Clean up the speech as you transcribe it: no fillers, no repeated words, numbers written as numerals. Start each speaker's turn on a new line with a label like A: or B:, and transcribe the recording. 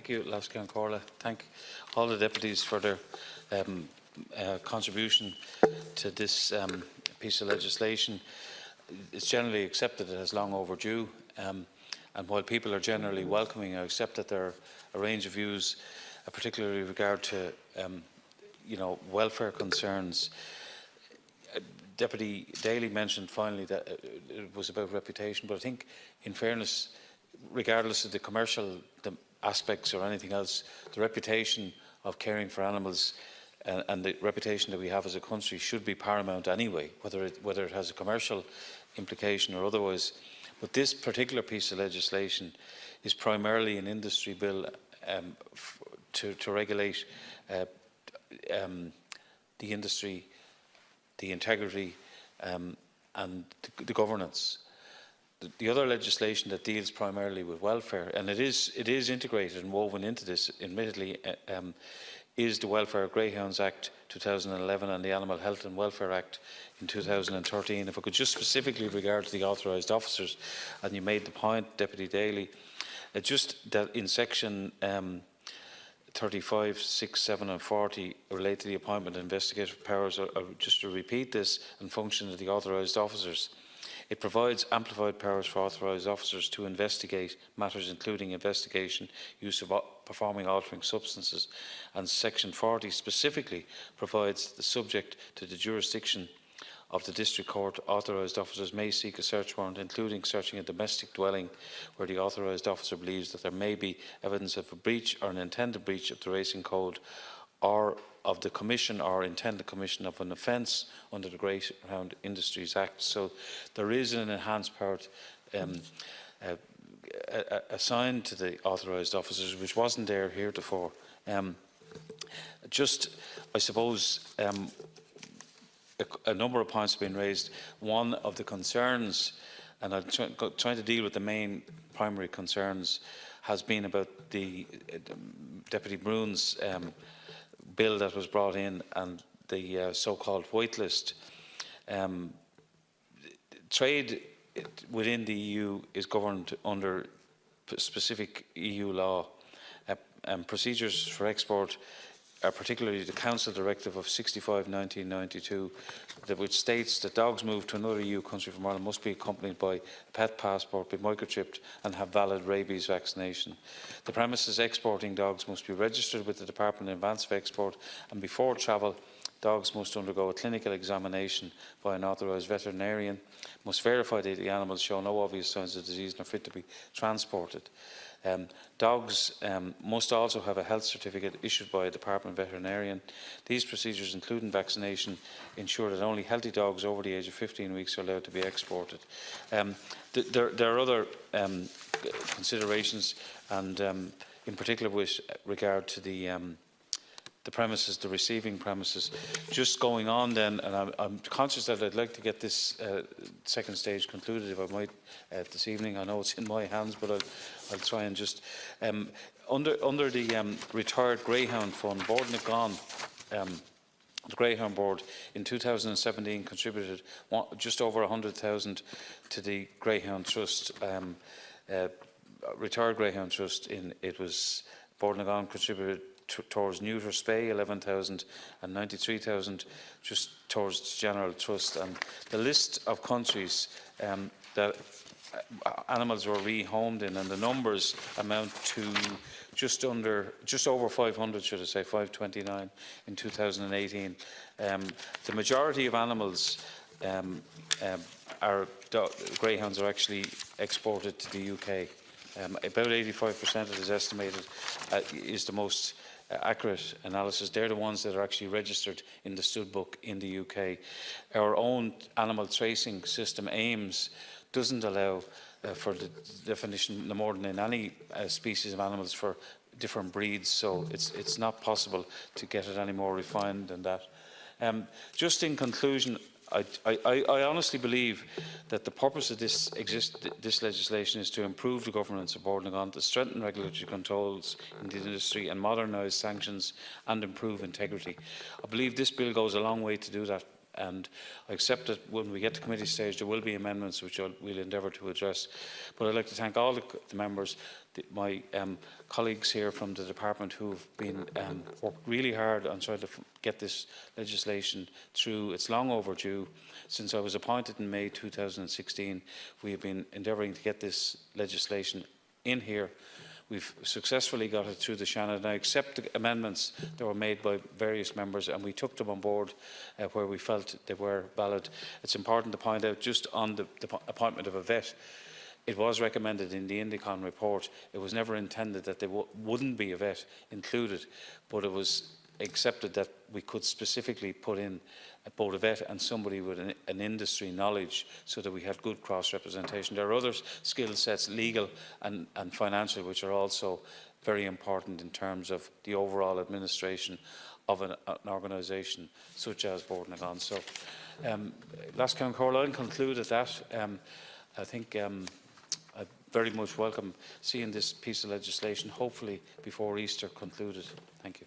A: Thank you, Lascan Corla. Thank all the deputies for their contribution to this piece of legislation. It's generally accepted it is long overdue, and while people are generally welcoming, I accept that there are a range of views, particularly with regard to welfare concerns. Deputy Daly mentioned finally that it was about reputation, but I think, in fairness, regardless of the commercial aspects or anything else, the reputation of caring for animals and the reputation that we have as a country should be paramount anyway, whether it has a commercial implication or otherwise. But this particular piece of legislation is primarily an industry bill to regulate the industry, the integrity and the governance. The other legislation that deals primarily with welfare, and it is integrated and woven into this, admittedly, is the Welfare of Greyhounds Act 2011 and the Animal Health and Welfare Act in 2013. If I could just specifically regard to the authorised officers, and you made the point, Deputy Daly, just that in section 35, 6, 7 and 40 relate to the appointment of investigative powers, or just to repeat this, and function of the authorised officers. It provides amplified powers for authorised officers to investigate matters including investigation, use of performing altering substances, and section 40 specifically provides the subject to the jurisdiction of the district court. Authorised officers may seek a search warrant, including searching a domestic dwelling where the authorised officer believes that there may be evidence of a breach or an intended breach of the racing code, or of the commission or intended commission of an offence under the Greyhound Industries Act. So there is an enhanced power assigned to the authorised officers, which wasn't there heretofore. I suppose, a number of points have been raised. One of the concerns, and I'm trying to deal with the main primary concerns, has been about the Deputy Broon's bill that was brought in and the so-called whitelist. Trade within the EU is governed under specific EU law, and procedures for export are particularly the Council Directive of 65/1992, which states that dogs moved to another EU country from Ireland must be accompanied by a pet passport, be microchipped and have valid rabies vaccination. The premises exporting dogs must be registered with the Department in advance of export, and before travel, dogs must undergo a clinical examination by an authorised veterinarian, must verify that the animals show no obvious signs of disease and are fit to be transported. Dogs must also have a health certificate issued by a department veterinarian. These procedures, including vaccination, ensure that only healthy dogs over the age of 15 weeks are allowed to be exported. There are other considerations, and in particular with regard to the premises, the receiving premises. Just going on then, and I'm conscious that I'd like to get this second stage concluded, if I might, this evening. I know it's in my hands, but I'll try and just... under the Retired Greyhound Fund, Bord na Gán, the Greyhound Board in 2017 contributed just over 100,000 to the Greyhound Trust, Retired Greyhound Trust. It was Bord na Gán contributed towards neuter spay 11,000 and 93,000 just towards the general trust. And the list of countries that animals were rehomed in, and the numbers amount to just over 500, should I say, 529 in 2018. The majority of animals greyhounds are actually exported to the UK. About 85% it is estimated is the most accurate analysis. They're the ones that are actually registered in the stud book in the UK. Our own animal tracing system, AIMS, doesn't allow for the definition no more than in any species of animals for different breeds, so it's not possible to get it any more refined than that. Just in conclusion, I honestly believe that the purpose of this legislation is to improve the governance of Bord na Gán, to strengthen regulatory controls in the industry and modernise sanctions and improve integrity. I believe this bill goes a long way to do that, and I accept that when we get to committee stage there will be amendments which we'll endeavour to address. But I'd like to thank all the members, my colleagues here from the department who've been worked really hard on trying to get this legislation through. It's long overdue. Since I was appointed in May 2016, we have been endeavouring to get this legislation in here. We've successfully got it through the Seanad. I accept the amendments that were made by various members, and we took them on board where we felt they were valid. It's important to point out, just on the appointment of a vet, it was recommended in the Indicon report. It was never intended that there wouldn't be a vet included, but it was accepted that we could specifically put in both a vet and somebody with an industry knowledge, so that we had good cross-representation. There are other skill sets, legal and financial, which are also very important in terms of the overall administration of an organisation such as Bord na Gan. So, last Count Corla, I'll conclude at that. I think I very much welcome seeing this piece of legislation, hopefully before Easter, concluded. Thank you.